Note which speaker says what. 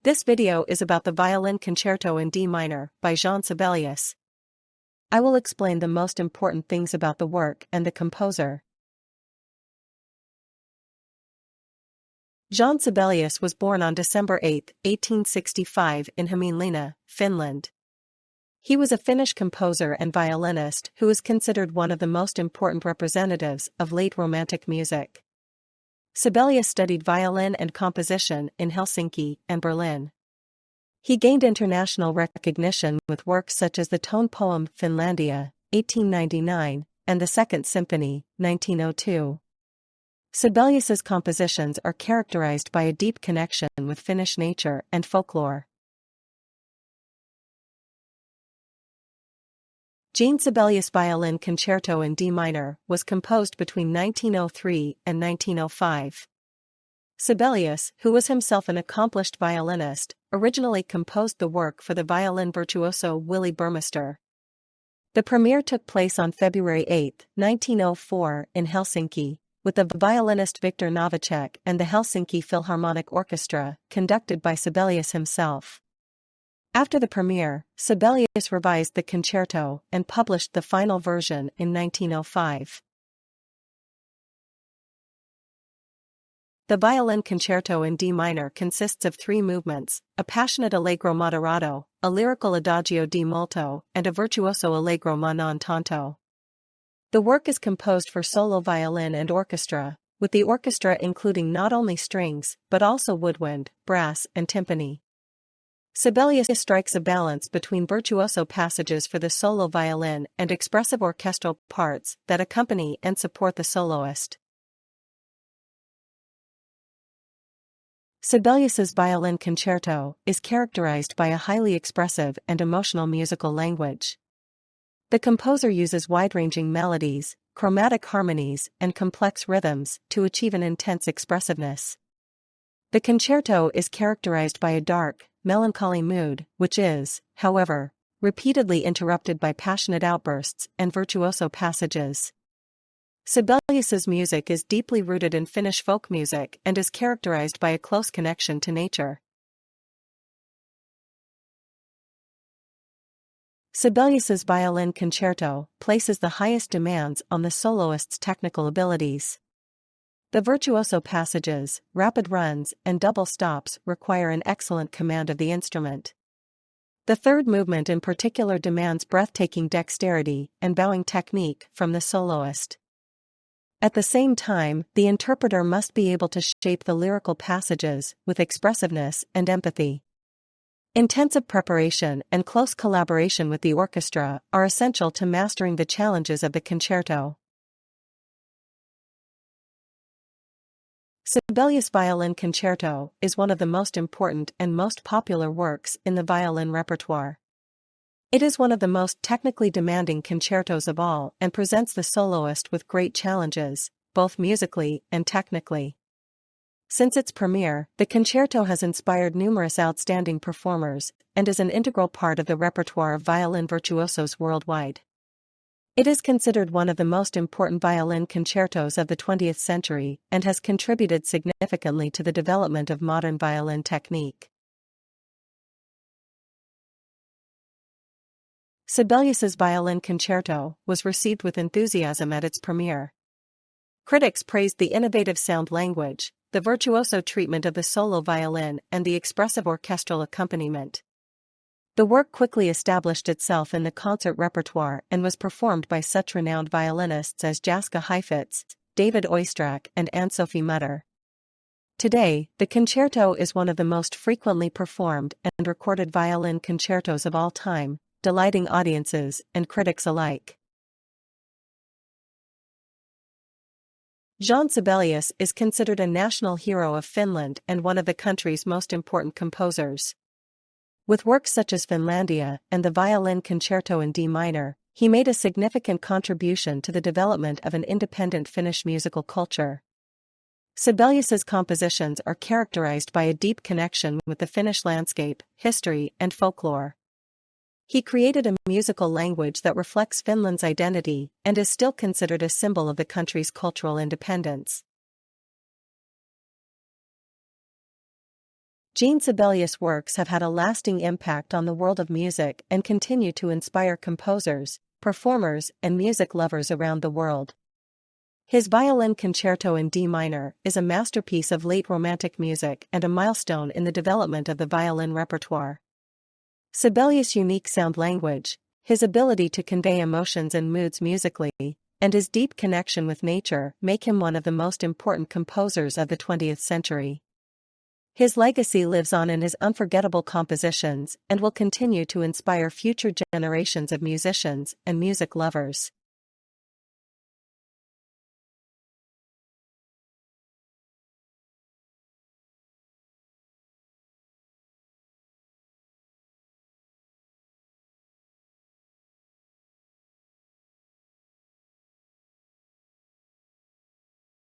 Speaker 1: This video is about the Violin Concerto in D minor by Jean Sibelius. I will explain the most important things about the work and the composer. Jean Sibelius was born on December 8, 1865 in Hämeenlinna, Finland. He was a Finnish composer and violinist who is considered one of the most important representatives of late Romantic music. Sibelius studied violin and composition in Helsinki and Berlin. He gained international recognition with works such as the tone poem Finlandia, 1899, and the Second Symphony, 1902. Sibelius's compositions are characterized by a deep connection with Finnish nature and folklore. Jean Sibelius' Violin Concerto in D minor was composed between 1903 and 1905. Sibelius, who was himself an accomplished violinist, originally composed the work for the violin virtuoso Willy Burmester. The premiere took place on February 8, 1904 in Helsinki, with the violinist Victor Novacek and the Helsinki Philharmonic Orchestra, conducted by Sibelius himself. After the premiere, Sibelius revised the concerto and published the final version in 1905. The Violin Concerto in D minor consists of three movements: a passionate allegro moderato, a lyrical adagio di molto, and a virtuoso allegro ma non tanto. The work is composed for solo violin and orchestra, with the orchestra including not only strings, but also woodwind, brass, and timpani. Sibelius strikes a balance between virtuoso passages for the solo violin and expressive orchestral parts that accompany and support the soloist. Sibelius's Violin Concerto is characterized by a highly expressive and emotional musical language. The composer uses wide-ranging melodies, chromatic harmonies, and complex rhythms to achieve an intense expressiveness. The concerto is characterized by a dark, melancholy mood, which is, however, repeatedly interrupted by passionate outbursts and virtuoso passages. Sibelius's music is deeply rooted in Finnish folk music and is characterized by a close connection to nature. Sibelius's Violin Concerto places the highest demands on the soloist's technical abilities. The virtuoso passages, rapid runs, and double stops require an excellent command of the instrument. The third movement in particular demands breathtaking dexterity and bowing technique from the soloist. At the same time, the interpreter must be able to shape the lyrical passages with expressiveness and empathy. Intensive preparation and close collaboration with the orchestra are essential to mastering the challenges of the concerto. Sibelius' Violin Concerto is one of the most important and most popular works in the violin repertoire. It is one of the most technically demanding concertos of all and presents the soloist with great challenges, both musically and technically. Since its premiere, the concerto has inspired numerous outstanding performers and is an integral part of the repertoire of violin virtuosos worldwide. It is considered one of the most important violin concertos of the 20th century and has contributed significantly to the development of modern violin technique. Sibelius's Violin Concerto was received with enthusiasm at its premiere. Critics praised the innovative sound language, the virtuoso treatment of the solo violin, and the expressive orchestral accompaniment. The work quickly established itself in the concert repertoire and was performed by such renowned violinists as Jaska Heifetz, David Oistrakh, and Anne-Sophie Mutter. Today, the concerto is one of the most frequently performed and recorded violin concertos of all time, delighting audiences and critics alike. Jean Sibelius is considered a national hero of Finland and one of the country's most important composers. With works such as Finlandia and the Violin Concerto in D minor, he made a significant contribution to the development of an independent Finnish musical culture. Sibelius's compositions are characterized by a deep connection with the Finnish landscape, history, and folklore. He created a musical language that reflects Finland's identity and is still considered a symbol of the country's cultural independence. Jean Sibelius' works have had a lasting impact on the world of music and continue to inspire composers, performers, and music lovers around the world. His Violin Concerto in D minor is a masterpiece of late Romantic music and a milestone in the development of the violin repertoire. Sibelius' unique sound language, his ability to convey emotions and moods musically, and his deep connection with nature make him one of the most important composers of the 20th century. His legacy lives on in his unforgettable compositions and will continue to inspire future generations of musicians and music lovers.